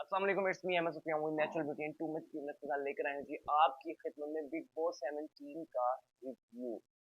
अस्सलाम वालेकुम, it's me Ahmad Sufiyan with natural beauty and too much cuteness के साथ लेकर आए हैं जी आपकी खिदमत में बिग बॉस 17 का रिव्यू।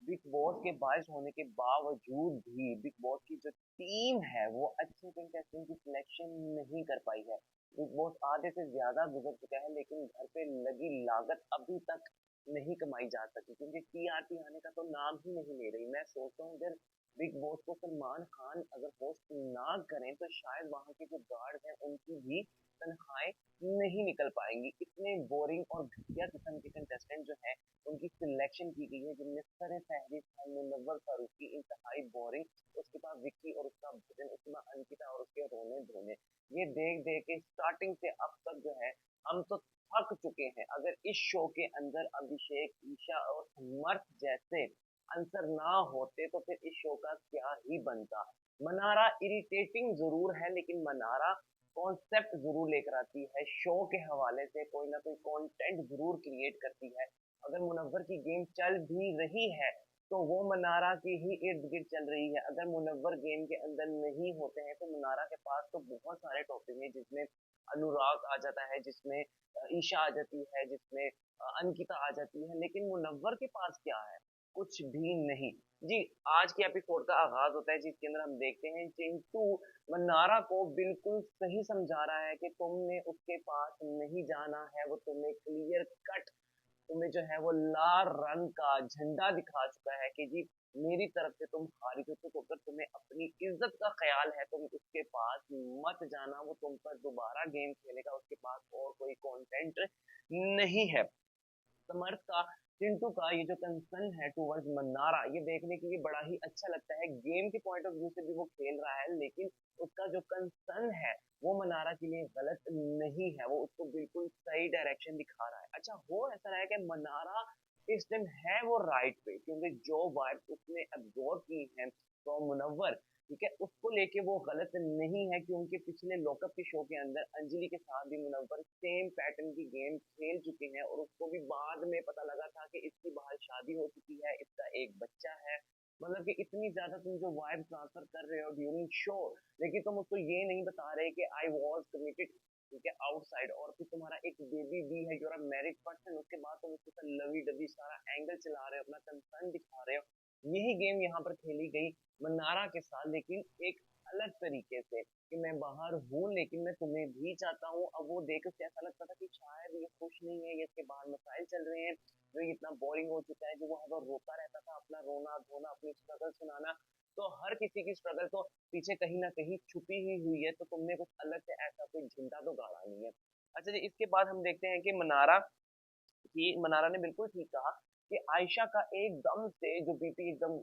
बिग बॉस के बायस होने के बावजूद भी बिग बॉस की जो टीम है वो अच्छे कंटेस्टेंट की सिलेक्शन नहीं कर पाई है। बिग बॉस आधे से ज्यादा गुजर चुका है लेकिन घर पे लगी लागत अभी तक नहीं कमाई जा सकी क्योंकि टीआरपी आने का तो नाम ही नहीं ले रही। मैं सोचता हूँ अगर बिग बॉस को सलमान खान अगर होस्ट ना करें तो शायद वहां के जो गार्ड हैं उनकी भी तनख्वाहें नहीं निकल पाएंगी। इतने बोरिंग और घटिया किस्म के कंटेस्टेंट जो है उनकी सिलेक्शन की गई है जिनमें सर फहरिस्त है मुनव्वर फारूकी इंतहाई बोरिंग, उसके बाद विक्की और उसका भजन, उसके बाद अंकिता और उसके रोने धोने। ये देख देख के स्टार्टिंग से अब तक जो है हम तो थक चुके हैं। अगर इस शो के अंदर अभिषेक, ईशा और समर्थ जैसे आंसर ना होते तो फिर इस शो का क्या ही बनता। मनारा इरिटेटिंग जरूर है लेकिन मनारा कॉन्सेप्ट जरूर लेकर आती है, शो के हवाले से कोई ना कोई कंटेंट जरूर क्रिएट करती है। अगर मुनव्वर की गेम चल भी रही है तो वो मनारा की ही इर्द गिर्द चल रही है। अगर मुनव्वर गेम के अंदर नहीं होते हैं तो मनारा के पास तो बहुत सारे टॉपिक हैं जिसमें अनुराग आ जाता है, जिसमें ईशा आ जाती है, जिसमें अंकिता आ जाती है, लेकिन मुनव्वर के पास क्या है? कुछ भी नहीं। जी, आज के एपिसोड का आगाज होता है जिसके अंदर हम देखते हैं चिंटू मन्नारा को बिल्कुल सही समझा रहा है कि तुमने उसके पास नहीं जाना है। वो तुम्हें क्लियर कट, तुम्हें जो है वो लाल रंग का झंडा दिखा चुका है कि जी मेरी तरफ से तुम हारी हो तो अगर तुम्हें अपनी इज्जत का ख्याल है तुम उसके पास मत जाना। वो तुम पर दोबारा गेम खेलेगा, उसके पास और कोई कंटेंट नहीं है। समर्थ का, चिंटू का ये जो कंसर्न है टूवर्ड्स मन्नारा, ये देखने के लिए बड़ा ही अच्छा लगता है। गेम के पॉइंट ऑफ व्यू से भी वो खेल रहा है लेकिन उसका जो कंसर्न है वो मनारा के लिए गलत नहीं है, वो उसको बिल्कुल सही डायरेक्शन दिखा रहा है। अच्छा, हो ऐसा रहा है कि मनारा इस टाइम है वो राइट पे क्योंकि जो वाइब उसने एब्जॉर्व की है तो मुनव्वर, ठीक है, उसको लेके वो गलत नहीं है क्योंकि पिछले लॉकअप के शो के अंदर अंजलि के साथ भी मुनव्वर सेम पैटर्न की गेम खेल चुके हैं और उसको भी बाद में पता लगा था कि इसकी बाहर शादी हो चुकी है, इसका एक बच्चा है। मतलब कि इतनी ज्यादा तुम जो वाइब ट्रांसफर कर रहे हो ड्यूरिंग शो, लेकिन तुम उसको ये नहीं बता रहे कि आई वॉज कमिटेड, ठीक है, आउटसाइड, और फिर तुम्हारा एक बेबी भी है, जो मैरिड पर्सन, उसके बाद तुम उसके साथ लवी डबी सारा एंगल चला रहे हो, अपना कंसर्न दिखा रहे हो। यही गेम यहाँ पर खेली गई मन्नारा के साथ, लेकिन एक अलग तरीके से कि मैं बाहर हूँ लेकिन मैं तुम्हें भी चाहता हूँ। अब वो देख के ऐसा लगता था कि शायद ये खुश नहीं है, ये इसके बाहर मसाइल चल रहे हैं, जो ये इतना बोरिंग हो चुका है, जो वहां पर रोता रहता था अपना रोना धोना, अपनी स्ट्रगल सुनाना। तो हर किसी की स्ट्रगल तो पीछे कहीं ना कहीं छुपी ही हुई है, तो तुमने कुछ अलग से ऐसा कोई झंडा तो गाड़ा नहीं है। अच्छा जी, इसके बाद हम देखते हैं कि मनारा ने बिल्कुल ठीक कहा कि आयशा का एकदम से जो बीपी एकदम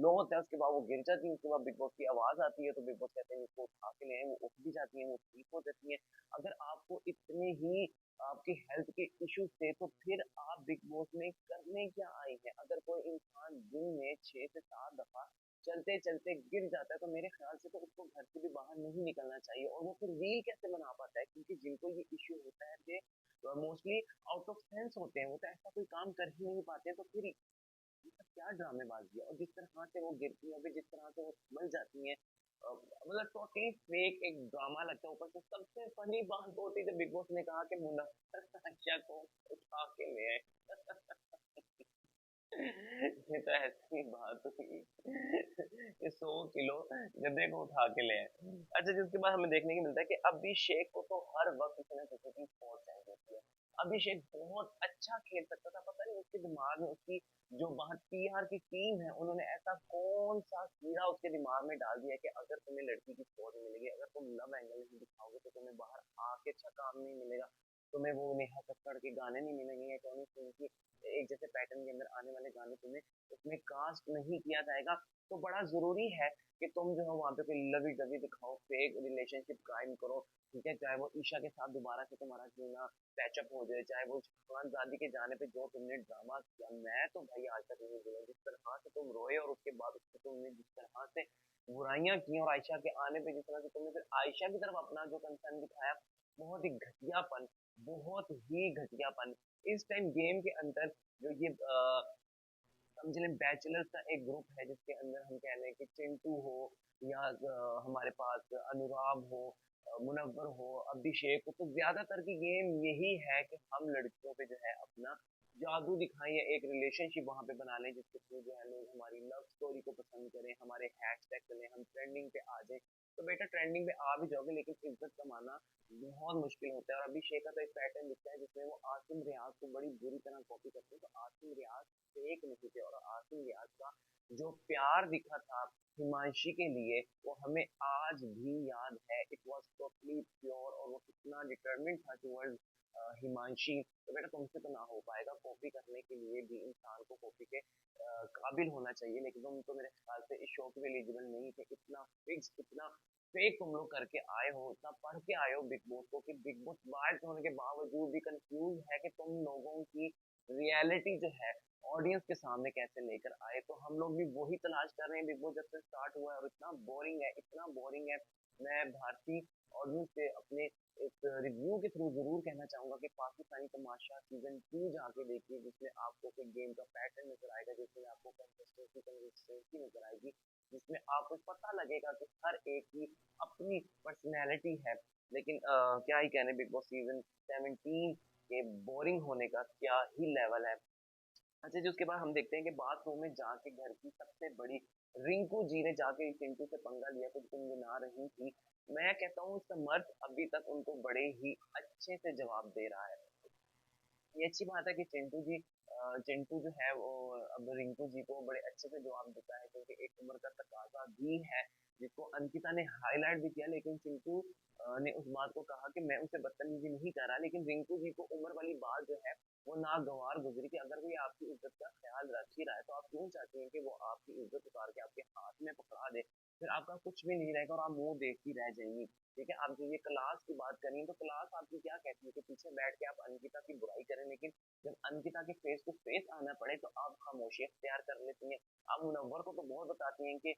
लो होता है, उसके बाद वो गिर जाती है, उसके बाद बिग बॉस की आवाज आती है तो बिग बॉस कहते हैं उसको उठा के ले आए, वो उठ भी जाती है, वो ठीक हो जाती है। अगर आपको इतने ही आपकी हेल्थ के इश्यूज थे तो फिर आप बिग बॉस में करने क्या आए हैं? अगर कोई इंसान दिन में 6 से 7 दफा चलते चलते गिर जाता है तो मेरे ख्याल से तो उसको घर से भी बाहर नहीं निकलना चाहिए। और वो फिर रील कैसे बना पाता है? क्योंकि जिनको ये इश्यू होता है कि मोस्टली आउट ऑफ सेंस होते हैं, वो तो ऐसा कोई काम कर ही नहीं पाते, तो फिर ये सब क्या ड्रामेबाजी है? और जिस तरह से वो गिरती है, फिर जिस तरह से वो संभल जाती है, मतलब टोटली फेक एक ड्रामा लगता है। ऊपर से सबसे फनी बात वो थी जब बिग बॉस ने कहा कि मुनव्वर आयशा को उठा के ले आए। ये तो ऐसी बात हुई कि 100 किलो गधे को उठा के ले आए। अच्छा, जिसके बाद हमें देखने को मिलता है कि अभिषेक को तो हर वक्त किसी ना किसी की स्पॉट चाहिए होती है। अभिषेक बहुत अच्छा खेल सकता था, पता नहीं उसके दिमाग में, उसकी जो बाहर पीआर की टीम है उन्होंने ऐसा कौन सा कीड़ा उसके दिमाग में डाल दिया कि अगर तुम्हें लड़की की स्पॉट मिलेगी, अगर तुम लव एंगल नहीं दिखाओगे तो तुम्हें बाहर आके अच्छा काम नहीं मिलेगा, तुम्हें वो नेहा कक्कड़ के गाने नहीं मिलेंगे या टोनी सिंह की एक जैसे पैटर्न के अंदर आने वाले गाने तुम्हें उसमें कास्ट नहीं किया जाएगा। तो बड़ा जरूरी है कि तुम जो है वहाँ पे कोई लवी डवी दिखाओ, फेक रिलेशनशिप कायम करो, ठीक है, चाहे वो ईशा के साथ दोबारा से तुम्हारा क्यों ना पैचअप हो जाए, चाहे वो खानजादी के जाने पे जो तुमने ड्रामा किया। मैं तो भाई आज तक नहीं बोला, जिस तरह से तुम रोए और उसके बाद उसको तुमने जिस तरह से बुराइयां की और आयशा के आने पे जिस तरह से तुमने फिर आयशा की तरफ अपना जो कंसर्न दिखाया, बहुत ही घटियापन, बहुत ही घटियापन। इस टाइम गेम के अंदर जो ये समझ लें बैचलर्स का एक ग्रुप है जिसके अंदर हम कह लें कि चिंटू हो या हमारे पास अनुराग हो, मुनव्वर हो, अभिषेक हो, तो ज्यादातर की गेम यही है कि हम लड़कियों पे जो है अपना जादू दिखाएं या एक रिलेशनशिप वहां पे बना लें जिसके थ्रू जो है लोग हमारी लव स्टोरी को पसंद करें, हमारे हैशटैग चलें, हम ट्रेंडिंग पे आ जाएं। तो बेटा ट्रेंडिंग पे आ भी जाओगे लेकिन इज्जत कमाना बहुत मुश्किल होता है। और अभिषेक का तो एक पैटर्न दिखता है जिसमें वो आसिम रियाज को बड़ी बुरी तरह कॉपी करते हैं। तो आसिम रियाज फेक नहीं थे, और आसिम रियाज का जो प्यार दिखा था हिमांशी के लिए वो हमें आज भी याद है। इट वॉज टोटली प्योर, और वो कितना डिटर्मिंड था टूवर्ड हिमांशी। तो बेटा तुमसे तो ना हो पाएगा, कॉपी करने के लिए भी इंसान को कॉपी के काबिल होना चाहिए, लेकिन तुम तो मेरे ख्याल से इस शो के लिए एलिजिबल नहीं थे। इतना फिक्स, इतना फेक तुम लोग करके आए हो, इतना पढ़ के आए हो बिग बॉस को कि बिग बॉस बाहर होने के बावजूद भी कंफ्यूज है कि तुम लोगों की रियलिटी जो है ऑडियंस के सामने कैसे लेकर आए। तो हम लोग भी वही तलाश कर रहे हैं बिग बॉस जब से स्टार्ट हुआ है, और इतना बोरिंग है, इतना बोरिंग है। मैं भारतीय ऑडियंस से अपने एक रिव्यू के थ्रू जरूर कहना चाहूंगा कि पाकिस्तानी तमाशा सीजन 2 जाके देखिए, जिसमें आपको कोई गेम का पैटर्न नजर आएगा, जिसमें आपको कंसिस्टेंसी नजर आएगी, जिसमें आपको पता लगेगा कि हर एक की अपनी पर्सनैलिटी है। लेकिन क्या ही कहने, बिग बॉस सीजन 17 के बोरिंग होने का क्या ही लेवल है। अच्छा जी, उसके बाद हम देखते हैं कि बाथरूम में जाके घर की सबसे बड़ी रिंकू जी ने जाके चिंटू से पंगा लिया, कुछ गुनगुना रही थी। मैं कहता हूँ समर्थ अभी तक उनको बड़े ही अच्छे से जवाब दे रहा है। ये अच्छी बात है कि चिंटू जो है वो अब रिंकू जी को बड़े अच्छे से जवाब देता है, क्योंकि एक उम्र का तकाजा भी है जिसको अंकिता ने हाईलाइट भी किया। लेकिन चिंटू ने उस बात को कहा कि मैं उसे बदतमीजी नहीं कर रहा, लेकिन रिंकू जी को उम्र वाली बात जो है वो नागवार गुजरी कि अगर कोई आपकी इज्जत का ख्याल रख ही रहा है तो आप क्यों चाहती हैं कि वो आपकी इज्जत उतार के आपके हाथ में पकड़ा दे, फिर आपका कुछ भी नहीं रहेगा और आप मुंह देखती रह जाएंगी। ठीक है, आप जो ये क्लास की बात करें तो क्लास आपकी क्या कहती है कि पीछे बैठ के आप अंकिता की बुराई करें, लेकिन जब अंकिता के फेस टू फेस आना पड़े तो आप खामोशी अख्तियार कर लेती हैं। आप मुनव्वर को तो बहुत बताती हैं कि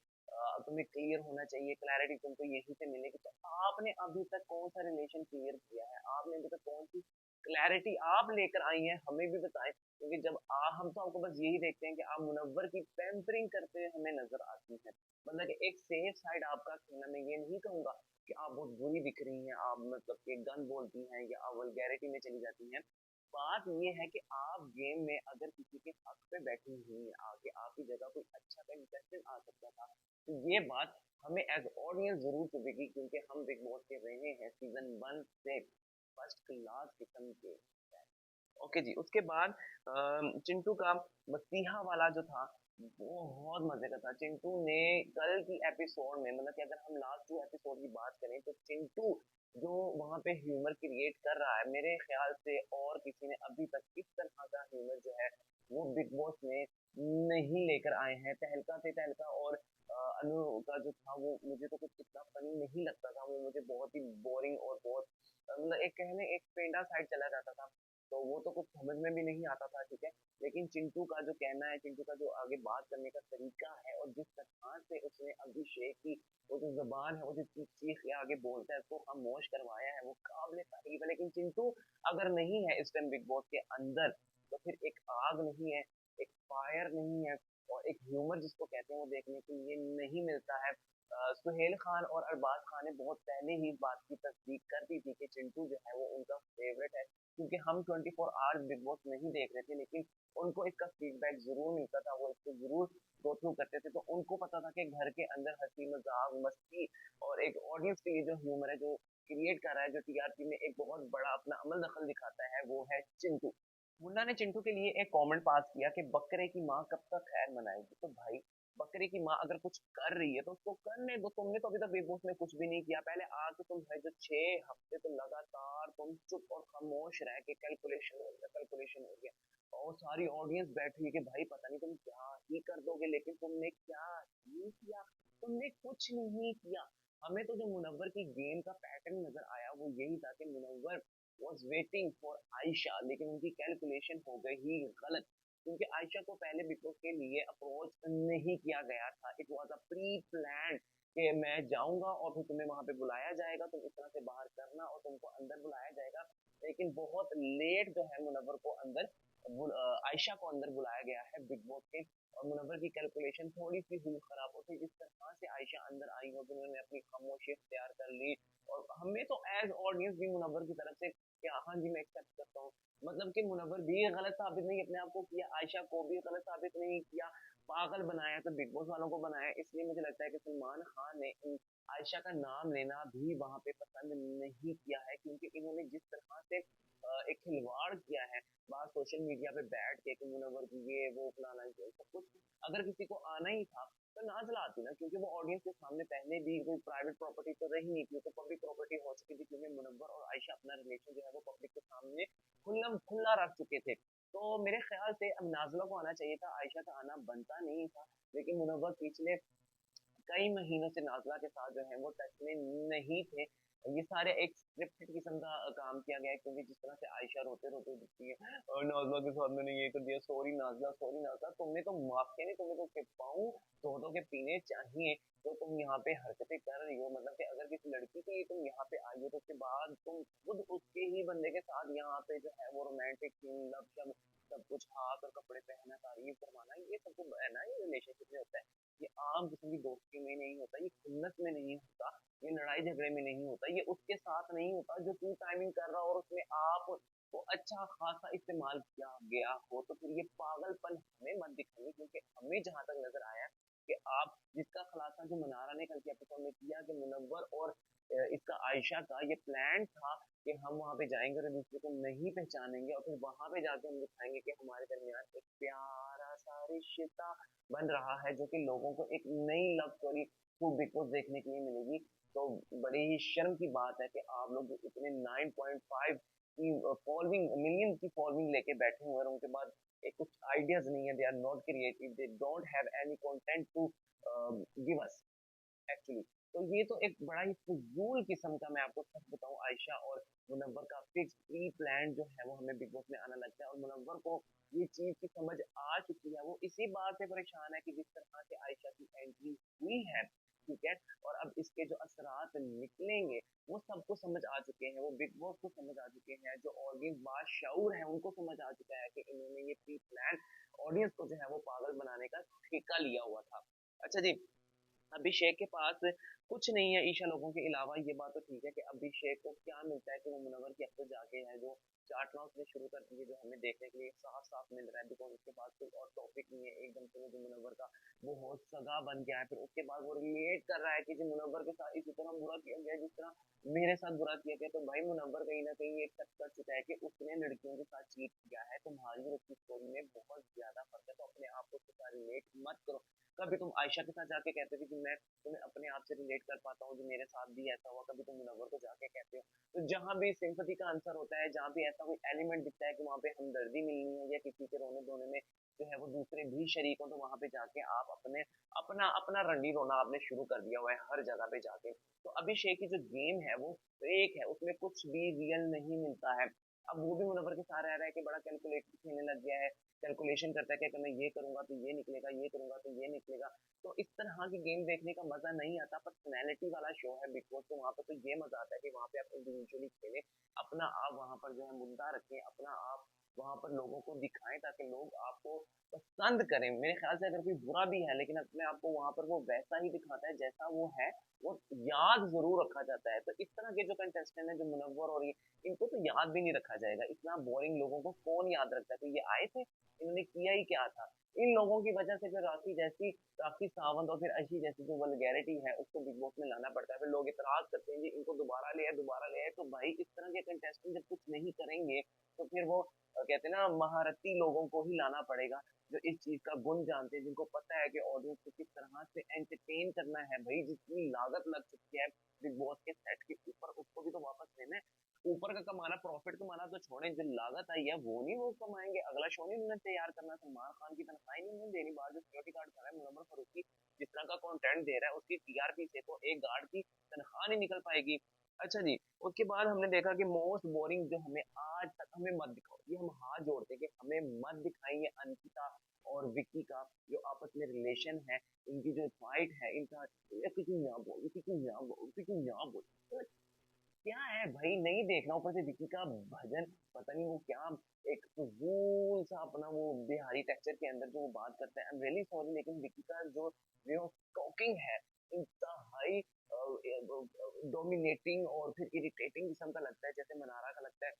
तुम्हें क्लियर होना चाहिए, क्लैरिटी तुमको यहीं से मिलेगी। तो आपने अभी तक कौन सा रिलेशन क्लियर किया है, आपने अभी तक कौन सी क्लैरिटी आप लेकर आई हैं, हमें भी बताएं। क्योंकि जब हम तो आपको बस यही देखते हैं कि आप मुनव्वर की पैम्परिंग करते हुए हमें नजर आती हैं। मतलब कि एक सेफ साइड आपका खेलना, मैं ये नहीं कहूंगा कि आप बहुत बुरी दिख रही हैं, आप मतलब कि गन बोलती हैं या आप वल्गैरिटी में चली जाती हैं। बात ये है कि आप गेम में अगर किसी के हक पे बैठी हुई हैं, आगे आपकी जगह कोई अच्छा कंटेस्टेंट आ सकता था, तो ये बात हमें एज ऑडियंस जरूर चुभेगी, क्योंकि हम बिग बॉस के रहे हैं सीजन 1 से फर्स्ट क्लास किस्म के। ओके जी, उसके बाद चिंटू का मसीहा वाला जो था वो बहुत मजे का था। चिंटू ने कल की एपिसोड में, मतलब कि अगर हम लास्ट 2 एपिसोड की बात करें तो चिंटू जो वहां पे ह्यूमर क्रिएट कर रहा है, मेरे ख्याल से और किसी ने अभी तक इस तरह का ह्यूमर जो है वो बिग बॉस में नहीं लेकर आए हैं। तहलका और अनु का जो था वो मुझे तो कुछ इतना फनी नहीं लगता था, वो मुझे बहुत ही बोरिंग और बहुत मतलब एक कहने एक पेंडा साइड चला जाता था, तो वो तो कुछ समझ में भी नहीं आता था। ठीक है, लेकिन चिंटू का जो कहना है, चिंटू का जो आगे बात करने का तरीका है, और जिस तरह से उसने अभिषेक की वो जो जबान है, वो जो चीख चीख के आगे बोलता है, उसको खामोश करवाया है, वो काबिल तारीफ है। लेकिन चिंटू अगर नहीं है इस टाइम बिग बॉस के अंदर, तो फिर एक आग नहीं है, एक फायर नहीं है, और एक ह्यूमर जिसको कहते हैं वो देखने के लिए नहीं मिलता है। सुहेल खान और अरबाज खान ने बहुत पहले ही इस बात की तस्दीक कर दी थी कि चिंटू जो है वो उनका फेवरेट है, क्योंकि हम 24 आवर्स बिग बॉस नहीं देख रहे थे, लेकिन उनको इसका फीडबैक जरूर मिलता था, वो इसको जरूर गो थ्रू करते थे। तो उनको पता था कि घर के अंदर हंसी मजाक मस्ती और एक ऑडियंस के लिए जो ह्यूमर है जो क्रिएट कर रहा है, जो टीआरपी में एक बहुत बड़ा अपना अमल दखल दिखाता है, वो है चिंटू। मुन्ना ने चिंटू के लिए एक कमेंट पास किया कि बकरे की माँ कब तक खैर मनाएगी। तो भाई, बकरे की माँ अगर कुछ कर रही है तो उसको करने दो। तुमने तो अभी तक बिग बॉस में कुछ भी नहीं किया, पहले आके तुम है जो 6 हफ्ते तो लगातार तुम चुप और खामोश रह के कैलकुलेशन हो गया, और सारी ऑडियंस बैठी हुई कि भाई पता नहीं तुम क्या ही कर दोगे, लेकिन तुमने क्या ही किया, तुमने कुछ नहीं किया। हमें तो जो मुनव्वर की गेम का पैटर्न नजर आया वो यही था कि Munawar was waiting for Ayesha, लेकिन उनकी कैलकुलेशन हो गई ही गलत, क्योंकि आयशा को पहले बिग बॉस के लिए अप्रोच नहीं किया गया था। It was a pre plan कि मैं जाऊंगा और फिर तुम्हें वहां पे बुलाया जाएगा, तुम इस तरह से बाहर करना और तुमको अंदर बुलाया जाएगा। लेकिन बहुत लेट जो है मुनव्वर को अंदर आयशा को अंदर बुलाया गया है बिग बॉस के, और मुनव्वर की कैलकुलेशन थोड़ी सी हुई खराब होती, जिस तरह से आयशा अंदर आई हो तो उन्होंने अपनी खामोशी इख्तियार कर ली। और हमें तो एज ऑडियंस भी मुनव्वर की तरफ से क्या, हाँ जी मैं एक्सेप्ट करता हूँ, मतलब कि मुनव्वर भी गलत साबित नहीं अपने आप को किया, आयशा को भी गलत साबित नहीं किया, पागल बनाया तो बिग बॉस वालों को बनाया। इसलिए मुझे लगता है कि सलमान खान ने आयशा का नाम लेना भी वहां पे पसंद नहीं किया है, क्योंकि इन्होंने जिस तरह से एक खिलवाड़ किया है बाहर सोशल मीडिया पे बैठ के कि मुनव्वर की ये वो फलाना ये सब कुछ, अगर किसी को आना ही था तो ना चलाती ना, क्योंकि वो ऑडियंस के सामने पहले भी कोई प्राइवेट प्रॉपर्टी तो रही नहीं थी, तो पब्लिक प्रॉपर्टी हो चुकी थी, क्योंकि मुनव्वर और आयशा अपना रिलेशन जो है वो पब्लिक के सामने खुल्लम खुल्ला रख चुके थे। तो मेरे ख्याल से अब नाज़िला को आना चाहिए था, आयशा का आना बनता नहीं था, लेकिन मुनव्वर पिछले कई महीनों से नाज़िला के साथ जो है वो टच में नहीं थे। ये सारे एक स्क्रिप्टेड किस्म का काम किया गया है, क्योंकि जिस तरह से आयशा रोते रोते दिखती है और नाज़िला के साथ मैंने ये कर दिया, सॉरी नाज़िला, तुमने तो माफी नहीं, तुम्हें तो के पाँव धो धो के पीने चाहिए, तो तुम यहाँ पे हरकतें कर रही हो, मतलब कि अगर किसी लड़की के लिए तुम यहाँ पे आई हो तो उसके बाद तुम खुद उसके ही बंदे के साथ यहाँ पे जो है वो रोमांटिक सीन लव शब सब कुछ हाथ और कपड़े पहना तारीफ करवाना, ये सब तो है ना, ये रिलेशनशिप में होता है, ये आम किसी की दोस्ती में नहीं होता, ये खुन्नस में नहीं होता, ये लड़ाई झगड़े में नहीं होता, ये उसके साथ नहीं होता जो तू टाइमिंग कर रहा हो और उसमें आप को अच्छा खासा इस्तेमाल किया गया हो, तो फिर ये पागलपन हमें मत दिखाइए, क्योंकि हमें जहां तक नजर आया कि आप जिसका खुलासा जो मनारा ने कल के एपिसोड में किया कि मुनव्वर और इसका आयशा का ये प्लान था कि हम वहां पे जाएंगे और एक दूसरे को नहीं पहचानेंगे और फिर वहां पे जाके हम दिखाएंगे कि हमारे दरमियान एक प्यारा सा रिश्ता बन रहा है, जो कि लोगों को एक नई love story through big boss देखने के लिए मिलेगी। तो बड़ी ही शर्म की बात है कि आप लोग इतने 9.5 की फॉलोइंग, मिलियन की फॉलोइंग लेके बैठे हुए हैं, उनके पास एक कुछ आइडियाज नहीं है, they are not creative, they don't have any content to give us actually. तो ये तो एक बड़ा ही फजूल किस्म का, मैं आपको सच बताऊं, आयशा और मुनव्वर का फिक्स प्री प्लान जो है वो हमें बिग बॉस में आना लगता है, और मुनव्वर को ये चीज की समझ आ चुकी है, वो इसी बात से परेशान है कि जिस तरह से आयशा की एंट्री हुई है, ठीक है, और अब इसके जो असरात निकलेंगे वो सबको समझ आ चुके हैं, वो बिग बॉस को समझ आ चुके हैं, जो ऑडियंस बाशऊर है उनको समझ आ चुका है कि इन्होंने ये प्री प्लान ऑडियंस को जो है वो पागल बनाने का ठेका लिया हुआ था। अच्छा जी, अभिषेक के पास कुछ नहीं है ईशा लोगों के अलावा, ये बात तो ठीक है कि अभिषेक को क्या मिलता है कि वो मुनव्वर की अब तो जाके है जो चाटना उसने शुरू कर दी है, जो हमें देखने के लिए साफ साफ मिल रहा है, बिकॉज उसके पास कोई और टॉपिक नहीं है, एकदम से वो जो मुनव्वर का वो बहुत सगा बन गया है, फिर उसके बाद वो रिलेट कर रहा है कि जो मुनव्वर के साथ इसी तरह बुरा किया गया जिस तरह मेरे साथ बुरा किया गया, तो भाई मुनव्वर कहीं ना कहीं एक्सेप्ट कर चुका है कि उसने लड़कियों के साथ चीट किया है, तुम्हारी और उसकी स्टोरी में बहुत ज्यादा फर्क है, तो अपने आप को उसके साथ रिलेट मत करो। कभी तुम आयशा के साथ जाके कहते थे कि मैं तुम्हें अपने आप से रिलेट कर पाता हूँ, जो मेरे साथ भी ऐसा हुआ, कभी तुम मुनव्वर को जाके कहते हो, तो जहां भी सिंपैथी का आंसर होता है, जहां भी ऐसा कोई एलिमेंट दिखता है कि वहां पे हमदर्दी मिलनी है या किसी के रोने धोने में जो है वो दूसरे भी शरीक हो, तो वहां पे जाके आप अपने अपना अपना रंडी रोना आपने शुरू कर दिया हुआ है हर जगह पे जाके। तो अभिषेक की जो गेम है वो फेक है, उसमें कुछ भी रियल नहीं मिलता है। अब वो भी मुनव्वर के साथ रह रहा है कि बड़ा कैलकुलेट खेलने लग गया है, कैलकुलेशन करता है कि अगर मैं ये करूंगा तो ये निकलेगा, ये करूंगा तो ये निकलेगा। तो इस तरह की गेम देखने का मजा नहीं आता, पर्सनैलिटी वाला शो है बिग बॉस, तो वहां पर तो ये मजा आता है कि वहां पे आप इंडिविजुअली खेलें, अपना आप वहां पर जो है मुद्दा रखें, अपना आप वहां पर लोगों को दिखाएं, ताकि लोग आपको पसंद करें। मेरे ख्याल से अगर कोई बुरा भी है लेकिन अपने आप को वहां पर वो वैसा ही दिखाता है जैसा वो है, वो याद जरूर रखा जाता है। तो इस तरह के जो कंटेस्टेंट है, जो मुनव्वर और ये, इनको तो याद भी नहीं रखा जाएगा, इतना बोरिंग लोगों को कौन याद रखता है, तो ये आए थे, इन्होंने किया ही क्या था, इन लोगों की वजह से फिर राखी सावंत और फिर अशी जैसी जो वल्गैरिटी है उसको बिग बॉस में लाना पड़ता है, फिर लोग इतराज करते हैं जी इनको दोबारा ले आए, तो भाई इस तरह के कंटेस्टेंट जब कुछ नहीं करेंगे तो फिर वो कहते हैं ना महारती लोगों को ही लाना पड़ेगा, जो इस चीज का गुण जानते हैं, जिनको पता है कि ऑडियंस को किस तरह से एंटरटेन करना है। भाई जितनी लागत लग चुकी है बिग बॉस के सेट के ऊपर, उसको भी तो वापस लेना है, ऊपर का कमाना, प्रॉफिट कमाना तो छोड़े, जो लागत आई है वो नहीं वो कमाएंगे, अगला शो नहीं उन्होंने तैयार करना, सलमान खान की तनख्वाही नहीं उन्होंने देनी, बाहर जो सिक्योरिटी गार्ड खड़ा है मुनव्वर फारूकी जिस तरह का कंटेंट दे रहा है उसकी टीआरपी से तो एक गार्ड की तनख्वाह नहीं निकल पाएगी। अच्छा जी, उसके बाद हमने देखा कि मोस्ट बोरिंग जो हमें आज तक, हमें मत दिखाओ, ये हम हाथ जोड़ते कि हमें मत दिखाइए अंकिता और विक्की का जो आपस में रिलेशन है, इनकी जो फाइट है, इनका किसी यहाँ बोल, किसी यहाँ बोल, किसी यहाँ बोल, क्या है भाई, नहीं देखना। ऊपर से विकी का भजन, पता नहीं वो क्या, एक फजूल सा अपना वो बिहारी टेक्सचर के अंदर जो वो बात करता है। आई एम रियली सॉरी, लेकिन विकी का जो वे ऑफ टॉकिंग है इंतहाई डोमिनेटिंग और फिर इरिटेटिंग किस्म का लगता है, जैसे मनारा का लगता है।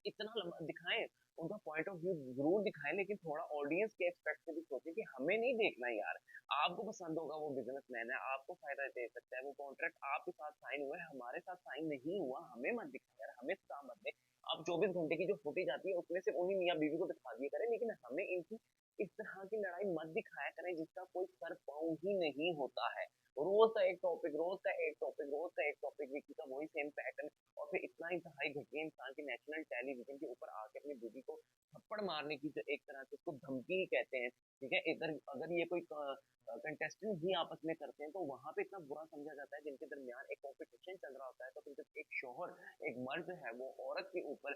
इतना लंबा दिखाएं, उनका पॉइंट ऑफ व्यू जरूर दिखाएं, लेकिन थोड़ा ऑडियंस के एक्सपेक्ट से भी सोचें कि हमें नहीं देखना यार। आपको पसंद होगा, वो बिजनेसमैन है, आपको फायदा दे सकता है, वो कॉन्ट्रैक्ट आपके साथ साइन हुआ है, हमारे साथ साइन नहीं हुआ, हमें मत दिखाएं यार, हमें काम मत दे। आप 24 घंटे की जो फुटेज आती है उसमें से उन्हीं मियाँ बीवी को दिखा दिया करें, लेकिन हमें इनकी इस तरह की लड़ाई मत दिखाया करें जिसका कोई सर पाँव ही नहीं होता है। रोज का एक टॉपिक, रोज का एक टॉपिक, रोज का एक टॉपिक, विकी का वही सेम पैटर्न। और फिर इतना इंतहाई घटिया इंसान के नेशनल टेलीविजन के ऊपर आके अपनी बीवी को थप्पड़ मारने की जो एक तरह से उसको धमकी ही कहते हैं, ठीक है। इधर अगर ये कोई कंटेस्टेंट ही आपस में करते हैं तो वहां पे इतना बुरा समझा जाता है, जिनके दरमियान एक कंपटीशन चल रहा होता है। तो फिर जब एक शोहर, एक मर्द है, वो औरत के ऊपर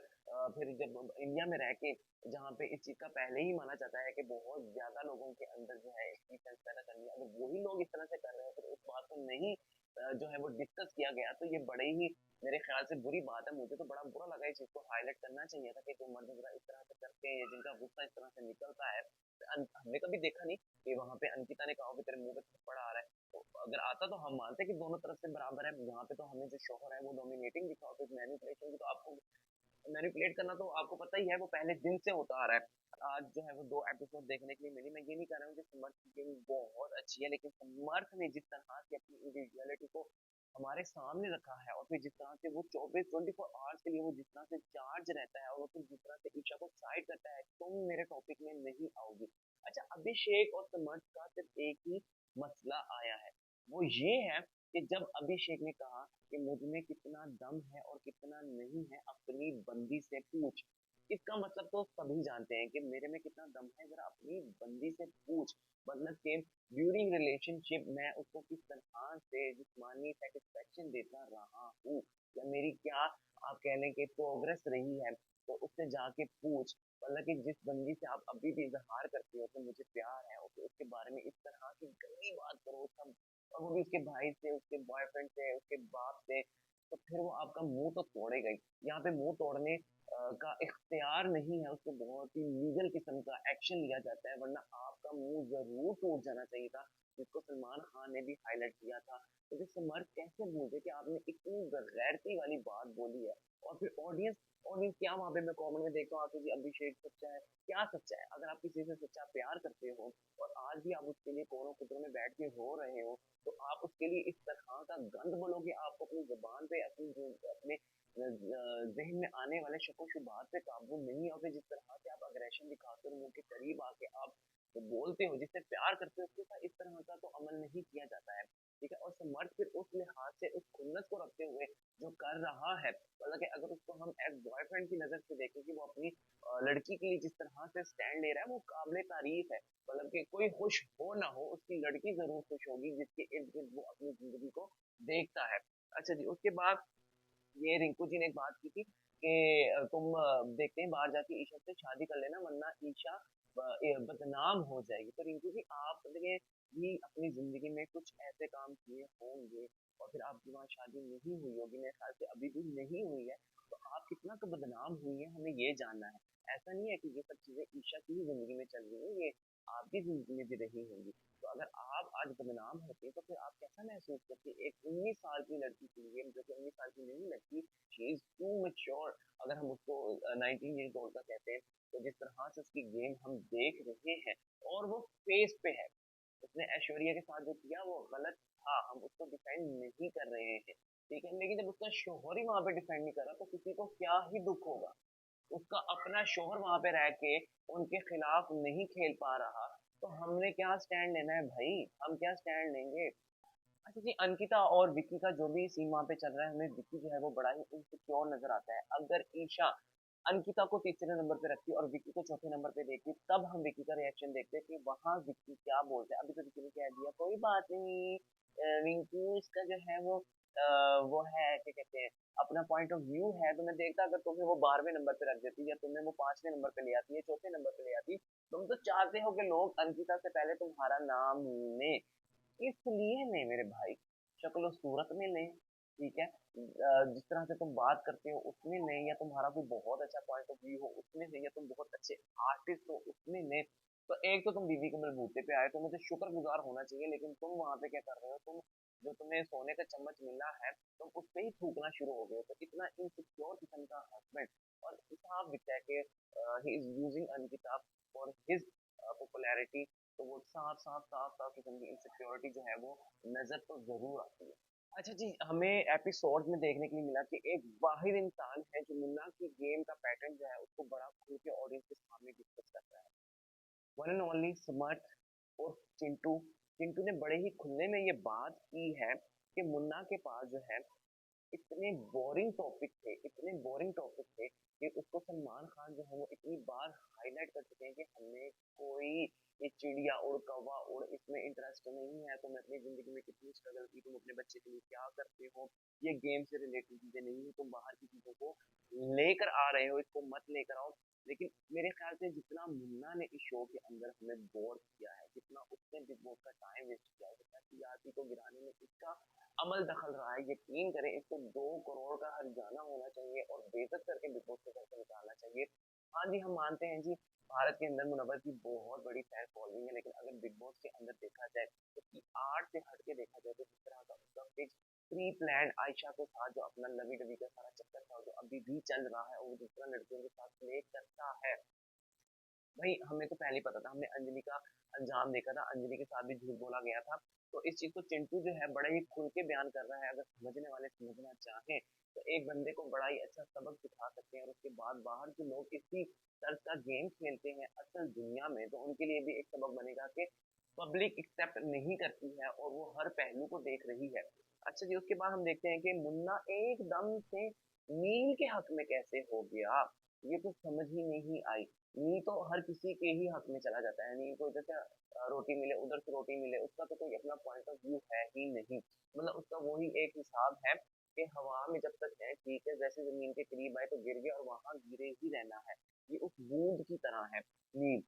फिर जब इंडिया में रह के, जहाँ पे इस चीज का पहले ही माना जाता है कि बहुत ज्यादा लोगों के अंदर जो है इसकी सेंस पैदा करनी है, अगर वही लोग इस तरह से कर रहे हैं तो उस बात को नहीं जो है वो डिस्कस किया गया, तो ये बड़े ही मेरे ख्याल से बुरी बात है। मुझे तो बड़ा बुरा लगा, इस चीज को हाईलाइट करना चाहिए था कि जो मर्द हजरात इस तरह से करते हैं, जिनका गुस्सा इस तरह से निकलता है। हमने कभी देखा नहीं कि वहां पे अंकिता ने कहा कि तेरे मुंह पे थप्पड़ आ रहा है। तो अगर आता तो हम मानते कि दोनों तरफ से बराबर है, यहाँ पे तो हमें जो शोहर है वो डोमिनेटिंग दिखा, तो मैनिपुलेशन की तो आपको मैनिपुलेट करना तो आपको पता ही है, वो पहले दिन से होता आ रहा है। आज जो है वो 2 एपिसोड देखने के लिए मिली। मैं ये नहीं कह रहा हूँ कि समर्थ की गेम बहुत अच्छी है, लेकिन समर्थ ने जिस तरह से अपनी इंडिविजुअलिटी को हमारे सामने रखा है, और फिर जिस तरह से वो 24 आवर्स के लिए वो जिस तरह से चार्ज रहता है, और वो फिर जिस तरह से ईशा को साइड करता है, तुम मेरे टॉपिक में नहीं आओगी। अच्छा, अभिषेक और समर्थ का सिर्फ एक ही मसला आया है, वो ये है कि जब अभिषेक ने कहा कि मुझ में कितना दम है और कितना नहीं है, अपनी बंदी से पूछ। इसका मतलब तो सभी जानते हैं कि मेरे में कितना दम है, जरा अपनी बंदी से पूछ। मतलब कि ड्यूरिंग रिलेशनशिप मैं उसको किस तरह से जिस्मानी सेटिस्फेक्शन देता रहा हूँ, या मेरी क्या आप कह लें कि प्रोग्रेस रही है, तो उससे जाके पूछ। मतलब कि जिस बंदी से आप अभी भी इजहार करते हो कि मुझे प्यार है, और फिर उसके बारे में इस तरह की गंदी बात करो, उसका, और वो भी उसके भाई से, उसके बॉयफ्रेंड से, उसके बाप से, तो फिर वो आपका मुंह तो तोड़ेगा ही। यहाँ पे मुंह तोड़ने का इख्तियार नहीं है, उसको बहुत ही लीगल किस्म का एक्शन लिया जाता है, वरना आपका मुंह जरूर टूट जाना चाहिए था, जिसको सलमान खान ने भी हाईलाइट किया था। तो जो समर्थ कैसे भूल गए कि आपने इतनी गैरती वाली बात बोली है। और फिर ऑडियंस, ऑडियंस क्या वहां पे मैं कमेंट में देखता हूँ आके कि अभिषेक सच्चा है, क्या सच्चा है? अगर आप किसी से सच्चा प्यार करते हो और आज भी आप उसके लिए कोरों कुतरों में बैठ के रो रहे हो, तो आप उसके लिए इस तरह का गंद बोलोगे, आपको अपनी जुबान पे, अपनी अपने जहन में आने वाले शको शुबात पे काबू नहीं, और फिर जिस तरह से आप अग्रेशन दिखाते हो, मुंह के करीब आके आप जो बोलते हो, जिससे प्यार करते हो, उसके साथ इस तरह का तो अमल नहीं किया जाता है, ठीक है। और समर्थ फिर उस लिहाज से उस खुन्नस को रखते हुए जो कर रहा है, मतलब कि अगर उसको हम एज बॉयफ्रेंड की नजर से देखें कि वो अपनी लड़की के लिए जिस तरह से स्टैंड ले रहा है, वो काबिल तारीफ है। मतलब कि कोई खुश हो ना हो, उसकी लड़की जरूर खुश होगी जिसके इर्द गिर्द वो अपनी जिंदगी को देखता है। अच्छा जी, उसके बाद ये रिंकू जी ने एक बात की थी कि तुम देखते हैं बाहर जाके ईशा से शादी कर लेना, वरना ईशा बदनाम हो जाएगी। तो रिंकू जी, आपने भी अपनी जिंदगी में कुछ ऐसे काम किए होंगे, और फिर आपकी वहाँ शादी नहीं हुई होगी, मेरे ख्याल से अभी भी नहीं हुई है, तो आप कितना तो बदनाम हुई है, हमें ये जानना है। ऐसा नहीं है कि ये सब चीजें ईशा की ही जिंदगी में चल रही है, ये आपकी जिंदगी में भी रही होंगी। तो अगर आप आज बदनाम होते तो फिर आप कैसा महसूस करते? एक 19 साल की लड़की के लिए, जो कि 19 साल की नहीं लगती, शी इज टू मेच्योर, अगर हम उसको 19 ईयर्स ओल्ड का कहते हैं, तो जिस तरह से उसकी गेम हम देख रहे हैं, और वो फेस पे है, उसने ऐश्वर्या के साथ जो किया वो गलत था, हम उसको डिफेंड नहीं कर रहे हैं, ठीक है। लेकिन जब उसका शोहर ही वहां पे डिफेंड नहीं कर रहा, तो किसी को क्या ही दुख होगा? उसका अपना शोहर वहां पे रह के उनके खिलाफ नहीं खेल पा रहा, तो हमने क्या स्टैंड लेना है भाई? हम क्या स्टैंड लेंगे? अच्छा जी, अंकिता और विक्की का जो भी सीन वहां पे चल रहा है, हमें विक्की जो है वो बड़ा ही इनसिक्योर नजर आता है। अगर ईशा अंकिता को तीसरे नंबर पे रखती और विक्की को चौथे नंबर पे देखती, तब हम विक्की का रिएक्शन देखते कि वहां विक्की क्या बोलते हैं। अभी तो विक्की ने कह दिया कोई बात नहीं, रिंकू इसका जो है वो है क्या कहते हैं, अपना पॉइंट ऑफ व्यू है। तो मैं देखता अगर तुम्हें वो 12वें नंबर पे रख देती, या तुम्हें वो 5वें नंबर पे ले आती है, चौथे नंबर पे ले आती। तुम तो चाहते हो कि लोग अंकिता से पहले तुम्हारा नाम लें, इसलिए नहीं मेरे भाई, शक्ल सूरत में लें, ठीक है। जिस तरह से तुम बात करते हो उसमें नहीं, या तुम्हारा कोई बहुत अच्छा पॉइंट ऑफ व्यू हो उसमें नहीं, या तुम बहुत अच्छे आर्टिस्ट हो उसमें नहीं, तो एक तो तुम बीवी के बलबूते पे आए तो मुझे शुक्रगुजार होना चाहिए, लेकिन तुम वहां पे क्या कर रहे हो, तुम जो तुम्हें सोने का चम्मच मिला है तुम उस पे ही थूकना शुरू हो गए हो। तो इतना इनसिक्योर किस्म का हस्बैंड, और साफ दिखता है कि he is using Ankita for his popularity, तो वो साफ साफ साफ साफ किस्म की इनसिक्योरिटी जो है वो नजर तो जरूर आती है। अच्छा जी, हमें एपिसोड में देखने के लिए मिला कि एक वाहिद इंसान है जो मुन्ना की गेम का पैटर्न जो है उसको बड़ा खुल के ऑडियंस के सामने डिस्कस करता है। वन एंड ओनली स्मार्ट और चिंटू। चिंटू ने बड़े ही खुले में ये बात की है कि मुन्ना के पास जो है इतने बोरिंग टॉपिक थे, इतने बोरिंग टॉपिक थे कि उसको सलमान खान जो है वो इतनी बार हाईलाइट कर चुके हैं कि हमें कोई ये चिड़िया उड़ कौवा उड़ इसमें इंटरेस्ट नहीं है, तुम अपनी जिंदगी में कितनी स्ट्रगल की, तुम अपने बच्चे के लिए क्या करते हो, ये गेम से रिलेटेड चीजें नहीं है, तुम बाहर की चीजों को लेकर आ रहे हो, इसको मत लेकर आओ। लेकिन मेरे ख्याल से जितना मुन्ना ने इस शो के अंदर हमें बोर किया है, जितना उसने बिग बॉस का टाइम वेस्ट किया है, जितना टीआरपी को गिराने में इसका अमल दखल रहा है, यकीन करें इसको 2 करोड़ का हर्जाना होना चाहिए और बेइज्जत करके बिग बॉस से घर से निकालना चाहिए। हाँ जी, हम मानते हैं जी भारत के अंदर मुनव्वर की बहुत बड़ी फैन फॉलोइंग है, लेकिन अगर बिग बॉस के अंदर देखा जाए तो उसकी आर्ट से हट के देखा जाए तो जिस तरह का उसका फिक्स प्री प्लान आयशा के साथ जो अपना लवी डबी का सारा चक्कर था जो अभी भी चल रहा है और वो दूसरा लड़कियों के साथ प्ले करता है, भाई हमें तो पहले ही पता था, हमने अंजलि का अंजाम देखा था, अंजलि के साथ भी झूठ बोला गया था। तो इस चीज को चिंटू जो है बड़ा ही खुल के बयान कर रहा है, अगर समझने वाले समझना चाहें तो एक बंदे को बड़ा ही अच्छा सबक सिखा सकते हैं, और उसके बाद बाहर जो लोग इसी तर्ज का गेम खेलते हैं असल दुनिया में तो उनके लिए भी एक सबक बनेगा कि पब्लिक एक्सेप्ट नहीं करती है और वो हर पहलू को देख रही है। अच्छा जी, उसके बाद हम देखते हैं कि मुन्ना एकदम से नील के हक में कैसे हो गया, ये तो समझ ही नहीं आई। नी तो हर किसी के ही हक में चला जाता है, नी को इधर से रोटी मिले उधर से रोटी मिले, उसका तो कोई अपना पॉइंट ऑफ व्यू है ही नहीं। मतलब उसका वही एक हिसाब है कि हवा में जब तक है ठीक है, जैसे जमीन के करीब आए तो गिर गया और वहां गिरे ही रहना है। ये उस बूंद की तरह है नील।